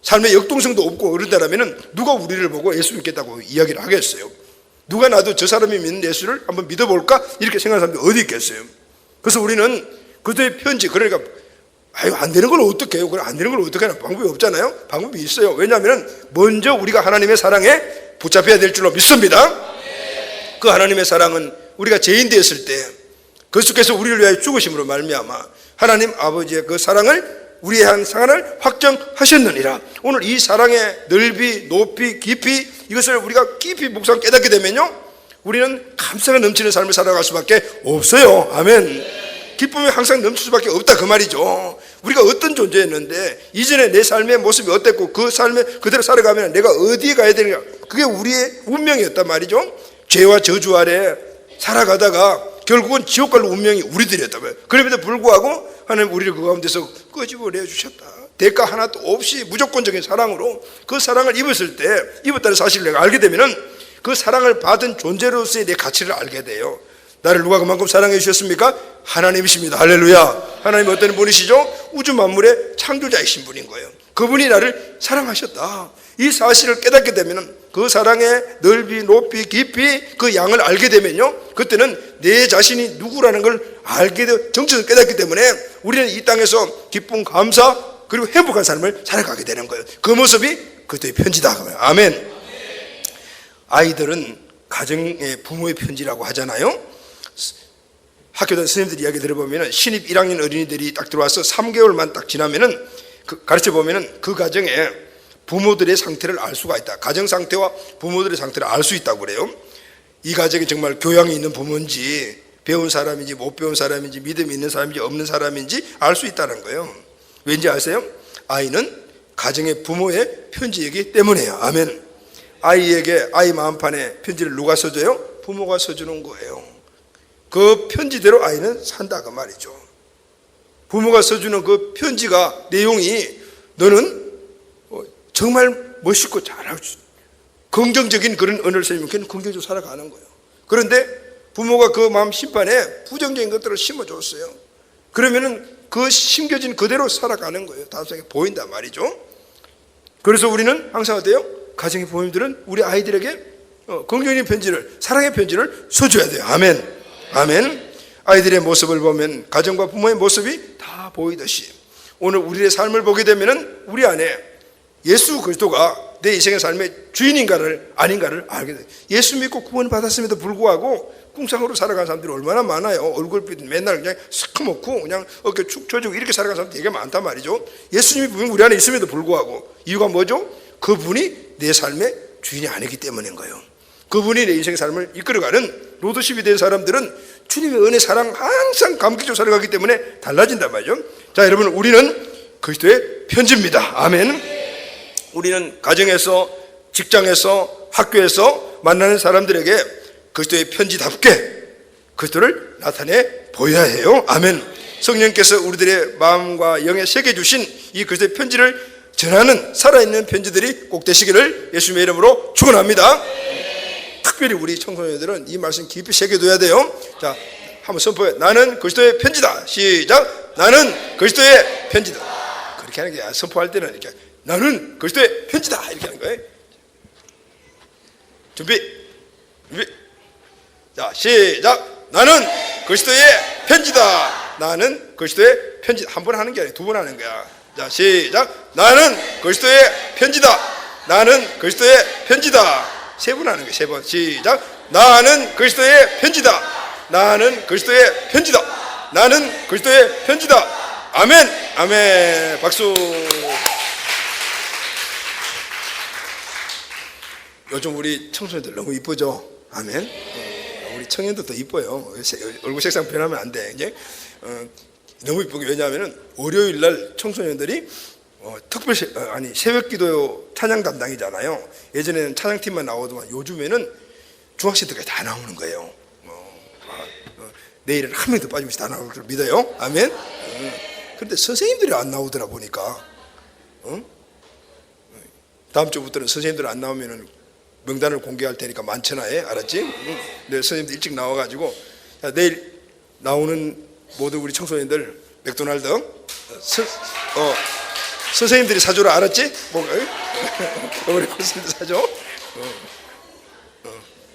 삶의 역동성도 없고 그런다면 누가 우리를 보고 예수 믿겠다고 이야기를 하겠어요? 누가 나도 저 사람이 믿는 예수를 한번 믿어볼까 이렇게 생각하는 사람들이 어디 있겠어요? 그래서 우리는 그들의 편지, 그러니까 아유 안 되는 걸 어떻게 해요? 그래 안 되는 걸 어떻게 하나 방법이 없잖아요. 방법이 있어요. 왜냐하면 먼저 우리가 하나님의 사랑에 붙잡혀야 될 줄로 믿습니다. 그 하나님의 사랑은 우리가 죄인 되었을 때 그리스도께서 우리를 위하여 죽으심으로 말미암아 하나님 아버지의 그 사랑을 우리의 한 사랑을 확정하셨느니라. 오늘 이 사랑의 넓이, 높이, 깊이, 이것을 우리가 깊이 묵상 깨닫게 되면요, 우리는 감사가 넘치는 삶을 살아갈 수밖에 없어요. 아멘. 기쁨이 항상 넘칠 수밖에 없다 그 말이죠. 우리가 어떤 존재였는데 이전에 내 삶의 모습이 어땠고 그 삶에 그대로 살아가면 내가 어디에 가야 되는가, 그게 우리의 운명이었단 말이죠. 죄와 저주 아래 살아가다가 결국은 지옥 갈 운명이 우리들이었다고요. 그럼에도 불구하고 하나님 우리를 그 가운데서 끄집어내 주셨다. 대가 하나도 없이 무조건적인 사랑으로 그 사랑을 입었을 때, 입었다는 사실을 내가 알게 되면은 그 사랑을 받은 존재로서의 내 가치를 알게 돼요. 나를 누가 그만큼 사랑해 주셨습니까? 하나님이십니다. 할렐루야. 하나님은 어떤 분이시죠? 우주 만물의 창조자이신 분인 거예요. 그분이 나를 사랑하셨다, 이 사실을 깨닫게 되면 그 사랑의 넓이, 높이, 깊이 그 양을 알게 되면요, 그때는 내 자신이 누구라는 걸 알게 되어 정체를 깨닫기 때문에 우리는 이 땅에서 기쁨, 감사 그리고 행복한 삶을 살아가게 되는 거예요. 그 모습이 그때의 편지다. 아멘. 아이들은 가정의 부모의 편지라고 하잖아요. 학교 다니는 선생님들 이야기 들어보면 신입 1학년 어린이들이 딱 들어와서 3개월만 딱 지나면은 가르쳐 보면은 그 가정에 부모들의 상태를 알 수가 있다. 가정 상태와 부모들의 상태를 알 수 있다고 그래요. 이 가정이 정말 교양이 있는 부모인지, 배운 사람인지 못 배운 사람인지, 믿음이 있는 사람인지 없는 사람인지 알 수 있다는 거예요. 왠지 아세요? 아이는 가정의 부모의 편지이기 때문에요. 아멘. 아이에게 아이 마음판에 편지를 누가 써줘요? 부모가 써주는 거예요. 그 편지대로 아이는 산다 그 말이죠. 부모가 써주는 그 편지가 내용이 너는 정말 멋있고 잘하고 긍정적인 그런 언어를 쓰면 그는 긍정적으로 살아가는 거예요. 그런데 부모가 그 마음 심판에 부정적인 것들을 심어줬어요. 그러면은 그 심겨진 그대로 살아가는 거예요. 다음생에 보인단 말이죠. 그래서 우리는 항상 어때요? 가정의 부모님들은 우리 아이들에게 긍정적인 편지를, 사랑의 편지를 써줘야 돼요. 아멘. 아멘. 아이들의 모습을 보면 가정과 부모의 모습이 다 보이듯이 오늘 우리의 삶을 보게 되면은 우리 안에 예수 그리스도가 내 인생의 삶의 주인인가를 아닌가를 알게 돼요. 예수 믿고 구원 받았음에도 불구하고 꿍상으로 살아가는 사람들이 얼마나 많아요. 얼굴빛 맨날 그냥 시커멓고 그냥 어깨 축 처지고 이렇게 살아가는 사람들이 되게 많단 말이죠. 예수님이 분명 우리 안에 있음에도 불구하고 이유가 뭐죠? 그분이 내 삶의 주인이 아니기 때문인 거예요. 그분이 내 인생의 삶을 이끌어가는 로드십이 된 사람들은 주님의 은혜, 사랑 항상 감격적으로 살아가기 때문에 달라진단 말이죠. 자, 여러분, 우리는 그리스도의 편지입니다. 아멘. 우리는 가정에서, 직장에서, 학교에서 만나는 사람들에게 그리스도의 편지답게 그리스도를 나타내 보여야 해요. 아멘. 성령께서 우리들의 마음과 영에 새겨주신 이 그리스도의 편지를 전하는 살아있는 편지들이 꼭 되시기를 예수님의 이름으로 축원합니다. 특별히 우리 청소년들은 이 말씀 깊이 새겨둬야 돼요. 자, 한번 선포해. 나는 그리스도의 편지다. 시작. 나는 그리스도의 편지다. 그렇게 하는 게 아니라 선포할 때는 이렇게 나는 그리스도의 편지다 이렇게 하는 거예요. 준비. 자, 시작. 나는 그리스도의 편지다. 나는 그리스도의 편지. 한 번 하는 게 아니라 두 번 하는 거야. 자, 시작. 나는 그리스도의 편지다. 나는 그리스도의 편지다. 세 번 하는 거예요. 세 번. 시작. 나는 그리스도의 편지다. 나는 그리스도의 편지다. 나는 그리스도의 편지다. 아멘. 아멘. 박수. 요즘 우리 청소년들 너무 이쁘죠? 아멘. 우리 청년도 더 이뻐요. 얼굴 색상 변하면 안 돼. 이제 너무 이쁘게. 왜냐하면 월요일 날 청소년들이 특별 새벽기도 찬양 담당이잖아요. 예전에는 찬양팀만 나오더만 요즘에는 중학생들까지 다 나오는 거예요. 내일은 한 명도 빠짐없이 다 나올 줄 믿어요. 아멘. 그런데 선생님들이 안 나오더라 보니까 다음 주부터는 선생님들 안 나오면은 명단을 공개할 테니까 만천하에, 알았지? 네, 선생님들 일찍 나와가지고 내일 나오는 모든 우리 청소년들 맥도날드 선생님들이 사주라, 알았지? 우리 선생님들 사줘.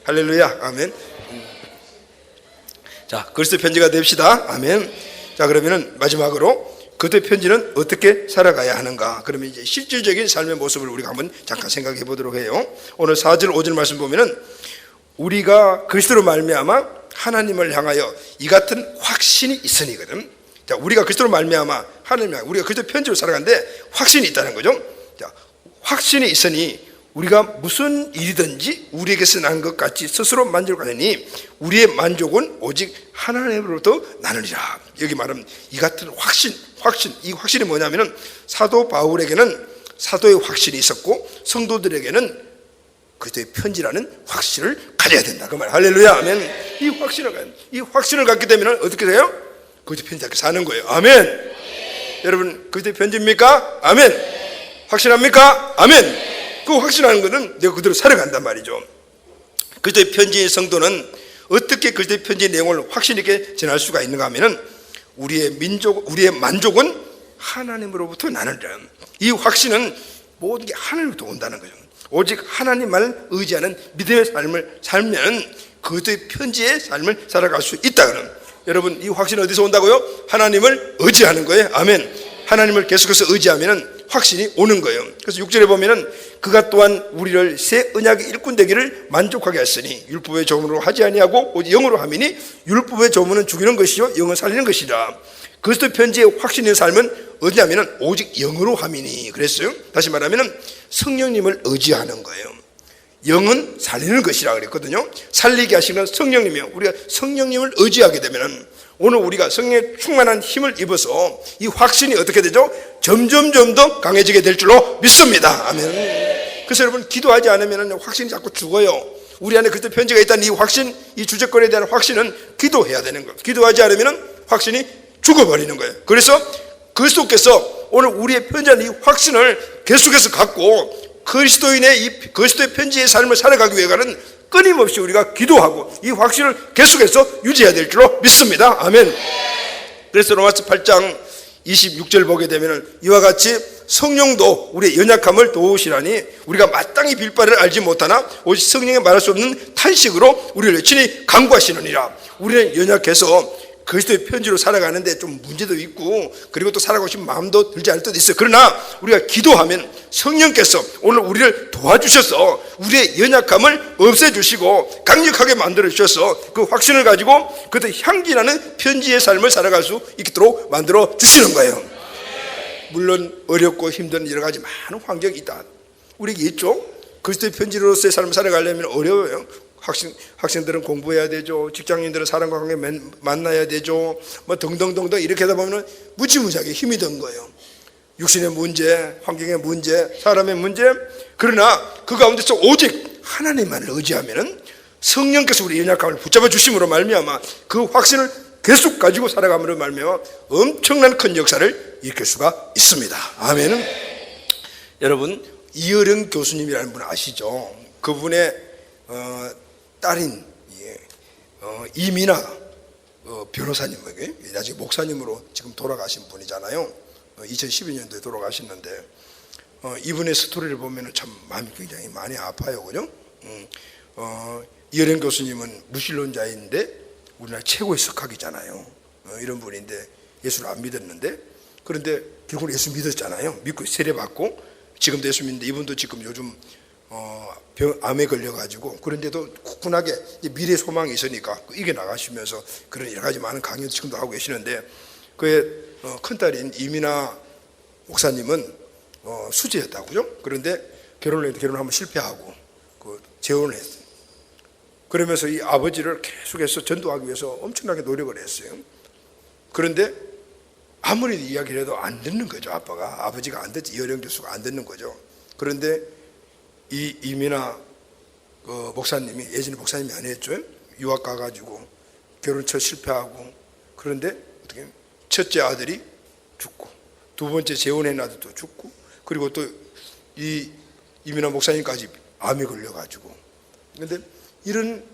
할렐루야, 아멘. 자, 그리스도 편지가 됩시다. 아멘. 자, 그러면은 마지막으로 그리스도의 편지는 어떻게 살아가야 하는가? 그러면 이제 실질적인 삶의 모습을 우리가 한번 잠깐 생각해 보도록 해요. 오늘 4절 5절 말씀 보면은 우리가 그리스도로 말미암아 하나님을 향하여 이 같은 확신이 있으니거든. 자, 우리가 그리스도로 말미암아 하나님을 향하여 우리가 그리스도 편지로 살아가는데 확신이 있다는 거죠. 자, 확신이 있으니 우리가 무슨 일이든지 우리에게서 난 것 같이 스스로 만족하느니 우리의 만족은 오직 하나님으로부터 나느니라. 여기 말하면 이 같은 확신, 이 확신이 뭐냐면은 사도 바울에게는 사도의 확신이 있었고 성도들에게는 그리스도의 편지라는 확신을 가져야 된다. 그 말. 할렐루야, 아멘. 이 확신을 갖게 되면 어떻게 돼요? 그리스도의 편지답게 사는 거예요. 아멘. 여러분, 그리스도의 편지입니까? 아멘. 확신합니까? 아멘. 그 확신하는 것은 내가 그대로 살아간단 말이죠. 그리스도의 편지의 성도는 어떻게 그리스도의 편지의 내용을 확신 있게 전할 수가 있는가 하면은 우리의 만족은 하나님으로부터 나느니라. 이 확신은 모든 게 하나님으로부터 온다는 거죠. 오직 하나님만을 의지하는 믿음의 삶을 살면 그리스도의 편지의 삶을 살아갈 수 있다. 그럼 여러분, 이 확신은 어디서 온다고요? 하나님을 의지하는 거예요. 아멘. 하나님을 계속해서 의지하면은 확신이 오는 거예요. 그래서 6절에 보면은 그가 또한 우리를 새 언약의 일꾼 되기를 만족하게 했으니 율법의 조문으로 하지 아니하고 오직 영으로 함이니 율법의 조문은 죽이는 것이요 영은 살리는 것이라. 그리스도 편지의 확신의 삶은 어디냐면은 오직 영으로 함이니 그랬어요. 다시 말하면은 성령님을 의지하는 거예요. 영은 살리는 것이라 그랬거든요. 살리게 하시는 성령님이요. 우리가 성령님을 의지하게 되면은 오늘 우리가 성령의 충만한 힘을 입어서 이 확신이 어떻게 되죠? 점점 더 강해지게 될 줄로 믿습니다. 아멘. 그래서 여러분, 기도하지 않으면 확신이 자꾸 죽어요. 우리 안에 그리스도 편지가 있다는 이 확신, 이 주제권에 대한 확신은 기도해야 되는 거예요. 기도하지 않으면 확신이 죽어버리는 거예요. 그래서 그리스도께서 오늘 우리의 편지하는 이 확신을 계속해서 갖고 그리스도인의 그리스도의 편지의 삶을 살아가기 위해서는 끊임없이 우리가 기도하고 이 확신을 계속해서 유지해야 될 줄로 믿습니다. 아멘. 그래서 로마서 8장 26절 보게 되면 이와 같이 성령도 우리의 연약함을 도우시라니 우리가 마땅히 빌 바를 알지 못하나 오직 성령의 말할 수 없는 탄식으로 우리를 친히 간구하시느니라. 우리는 연약해서 그리스도의 편지로 살아가는데 좀 문제도 있고 그리고 또 살아가고 싶은 마음도 들지 않을 때도 있어요. 그러나 우리가 기도하면 성령께서 오늘 우리를 도와주셔서 우리의 연약함을 없애주시고 강력하게 만들어주셔서 그 확신을 가지고 그때 향기나는 편지의 삶을 살아갈 수 있도록 만들어 주시는 거예요. 물론 어렵고 힘든 여러 가지 많은 환경이 있다. 우리에게 있죠. 그리스도의 편지로서의 삶을 살아가려면 어려워요. 학생들은 공부해야 되죠. 직장인들은 사람과 관계 만나야 되죠. 뭐 등등등등 이렇게 하다 보면 무지무지하게 힘이 든 거예요. 육신의 문제, 환경의 문제, 사람의 문제. 그러나 그 가운데서 오직 하나님만을 의지하면 성령께서 우리 연약함을 붙잡아 주심으로 말미암아 그 확신을 계속 가지고 살아감으로 말미암아 엄청난 큰 역사를 일으킬 수가 있습니다. 아멘은. 여러분, 이어령 교수님이라는 분 아시죠? 그분의 딸인 이민아 변호사님, 나중에 목사님으로 지금 돌아가신 분이잖아요. 2012년도에 돌아가셨는데 이분의 스토리를 보면 참 마음이 굉장히 많이 아파요. 그죠? 이어령 교수님은 무신론자인데 우리나라 최고의 석학이잖아요. 이런 분인데 예수를 안 믿었는데 그런데 결국 예수 믿었잖아요. 믿고 세례받고 지금도 예수 믿는데 이분도 지금 요즘 암에 걸려가지고 그런데도 굳건하게 미래 소망이 있으니까 이겨나가시면서 그런 여러 가지 많은 강의도 지금도 하고 계시는데 그의 큰딸인 이민아 목사님은 수지였다고요. 그런데 결혼을 한번 실패하고 재혼을 했어요. 그러면서 이 아버지를 계속해서 전도하기 위해서 엄청나게 노력을 했어요. 그런데 아무리 이야기를 해도 안 듣는 거죠. 아버지가 안 듣지. 이어령 교수가 안 듣는 거죠. 그런데 이 이민아 목사님이, 예전에 목사님이 안 했죠. 유학 가가지고 결혼 첫 실패하고, 그런데 어떻게 첫째 아들이 죽고, 두 번째 재혼한 아들도 죽고, 그리고 또 이 이민아 목사님까지 암에 걸려가지고. 그런데 이런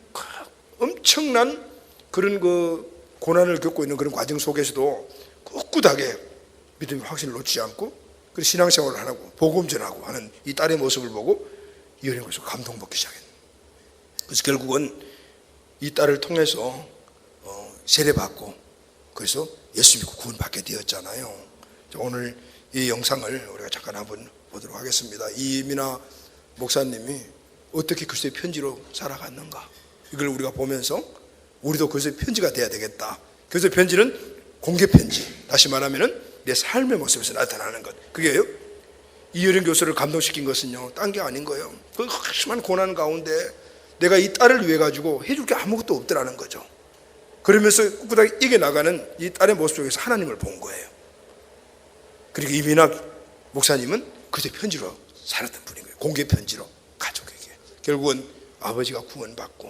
엄청난 그런 고난을 겪고 있는 그런 과정 속에서도 꿋꿋하게 믿음의 확신을 놓치지 않고 그 신앙생활을 하고 복음 전하고 하는 이 딸의 모습을 보고 이어령 교수가 감동받기 시작했어요. 그래서 결국은 이 딸을 통해서 세례받고, 그래서 예수 믿고 구원받게 되었잖아요. 오늘 이 영상을 우리가 잠깐 한번 보도록 하겠습니다. 이민아 목사님이 어떻게 그리스도의 편지로 살아갔는가, 이걸 우리가 보면서 우리도 그리스도의 편지가 돼야 되겠다. 그리스도의 편지는 공개 편지, 다시 말하면 내 삶의 모습에서 나타나는 것. 그게요, 이어령 교수를 감동시킨 것은요, 딴 게 아닌 거예요. 그 심한 고난 가운데 내가 이 딸을 위해 가지고 해줄 게 아무것도 없더라는 거죠. 그러면서 꿋꿋하게 이겨나가는 이 딸의 모습 속에서 하나님을 본 거예요. 그리고 이민아 목사님은 그때 편지로 살았던 분인 거예요. 공개 편지로 가족에게. 결국은 아버지가 구원받고,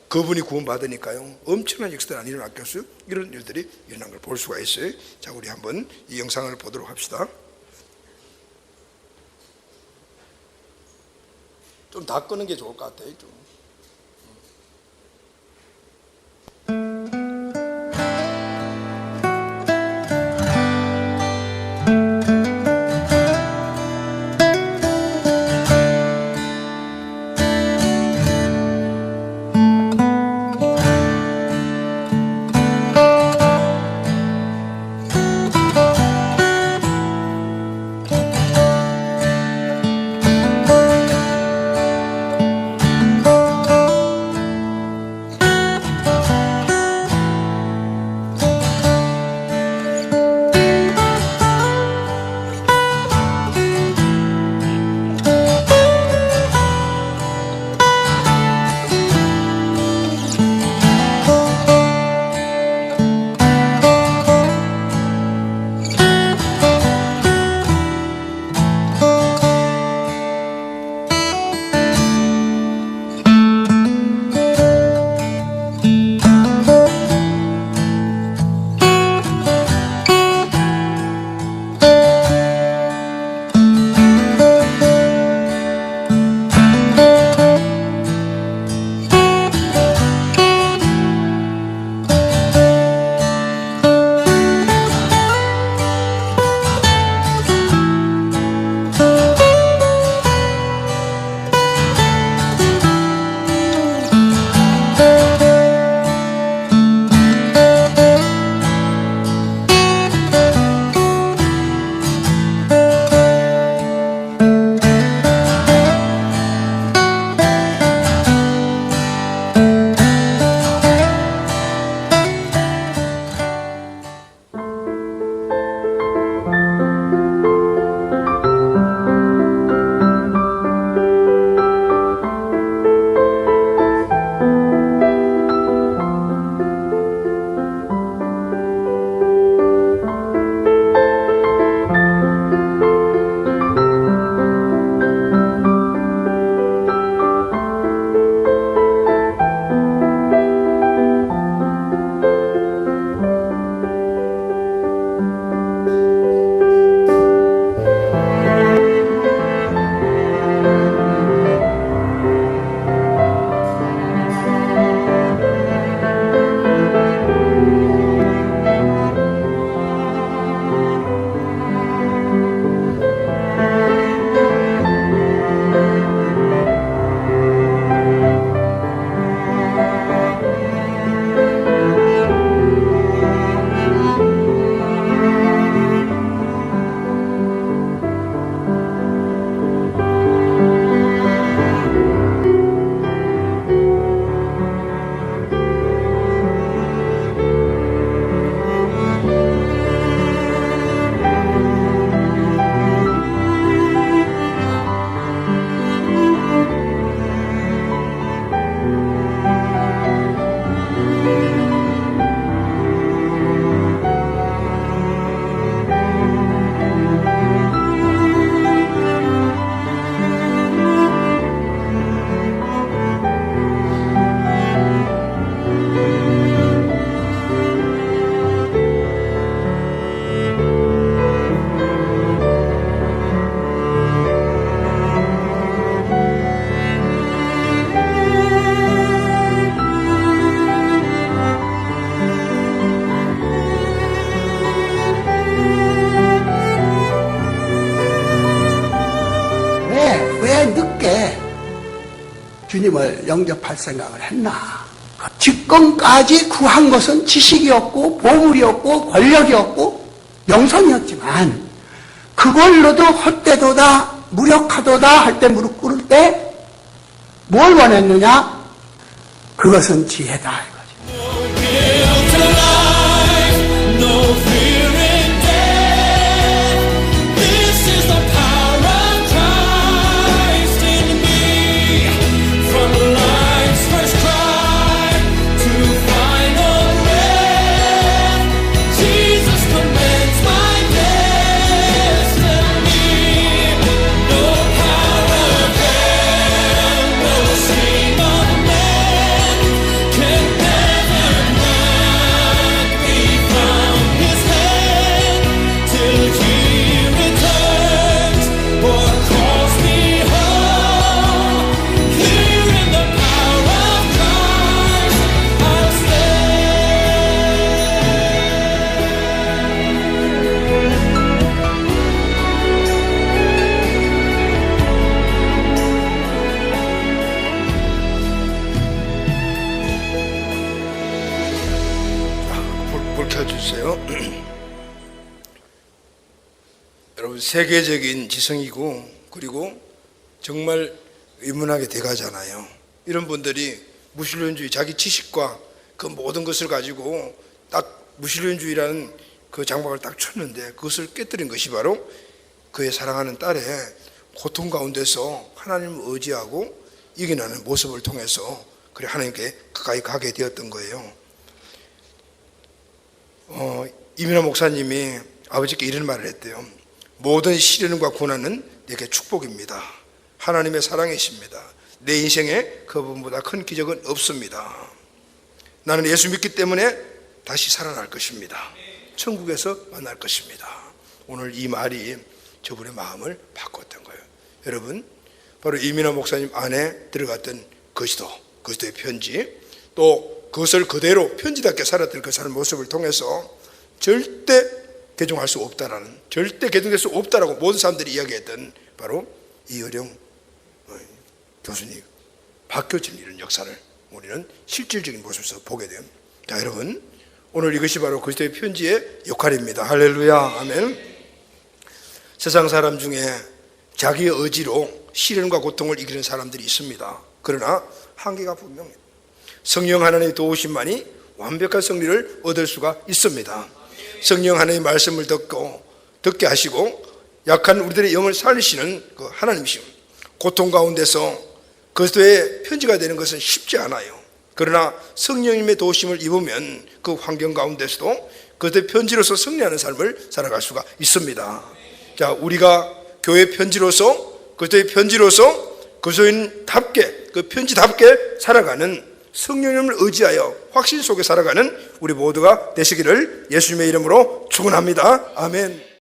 그분이 구원받으니까요, 엄청난 역사들이 안 일어났겠어요? 이런 일들이 일어난 걸 볼 수가 있어요. 자, 우리 한번 이 영상을 보도록 합시다. 좀 다 끄는 게 좋을 것 같아요. 좀. 주님을 영접할 생각을 했나? 직권까지 구한 것은 지식이었고 보물이었고 권력이었고 명성이었지만 그걸로도 헛되도다 무력하도다 할 때 무릎 꿇을 때 뭘 원했느냐? 그것은 지혜다 이거죠. 켜주세요. 여러분, 세계적인 지성이고 그리고 정말 의문하게 돼가잖아요. 이런 분들이 무신론주의, 자기 지식과 그 모든 것을 가지고 딱 무신론주의라는 그 장막을 딱 쳤는데 그것을 깨뜨린 것이 바로 그의 사랑하는 딸의 고통 가운데서 하나님을 의지하고 이겨나는 모습을 통해서 그래 하나님께 가까이 가게 되었던 거예요. 이민호 목사님이 아버지께 이런 말을 했대요. 모든 시련과 고난은 내게 축복입니다. 하나님의 사랑이십니다. 내 인생에 그분보다 큰 기적은 없습니다. 나는 예수 믿기 때문에 다시 살아날 것입니다. 천국에서 만날 것입니다. 오늘 이 말이 저분의 마음을 바꿨던 거예요. 여러분, 바로 이민호 목사님 안에 들어갔던 거지도의 편지, 또 그것을 그대로 편지답게 살았던 그 사람 모습을 통해서 절대 개종할 수 없다라는, 절대 개종될 수 없다라고 모든 사람들이 이야기했던 바로 이어령 교수님, 박교진 이런 역사를 우리는 실질적인 모습에서 보게 돼요. 자, 여러분, 오늘 이것이 바로 그리스도의 편지의 역할입니다. 할렐루야, 아멘. 세상 사람 중에 자기의 의지로 시련과 고통을 이기는 사람들이 있습니다. 그러나 한계가 분명해요. 성령 하나님의 도우심만이 완벽한 승리를 얻을 수가 있습니다. 성령 하나님의 말씀을 듣게 하시고 약한 우리들의 영을 살리시는 그 하나님이시오. 고통 가운데서 그리스도의 편지가 되는 것은 쉽지 않아요. 그러나 성령님의 도우심을 입으면 그 환경 가운데서도 그리스도의 편지로서 승리하는 삶을 살아갈 수가 있습니다. 자, 우리가 교회 편지로서, 그리스도의 편지로서 그리스도인답게, 그 편지답게 살아가는, 성령님을 의지하여 확신 속에 살아가는 우리 모두가 되시기를 예수님의 이름으로 축원합니다. 아멘.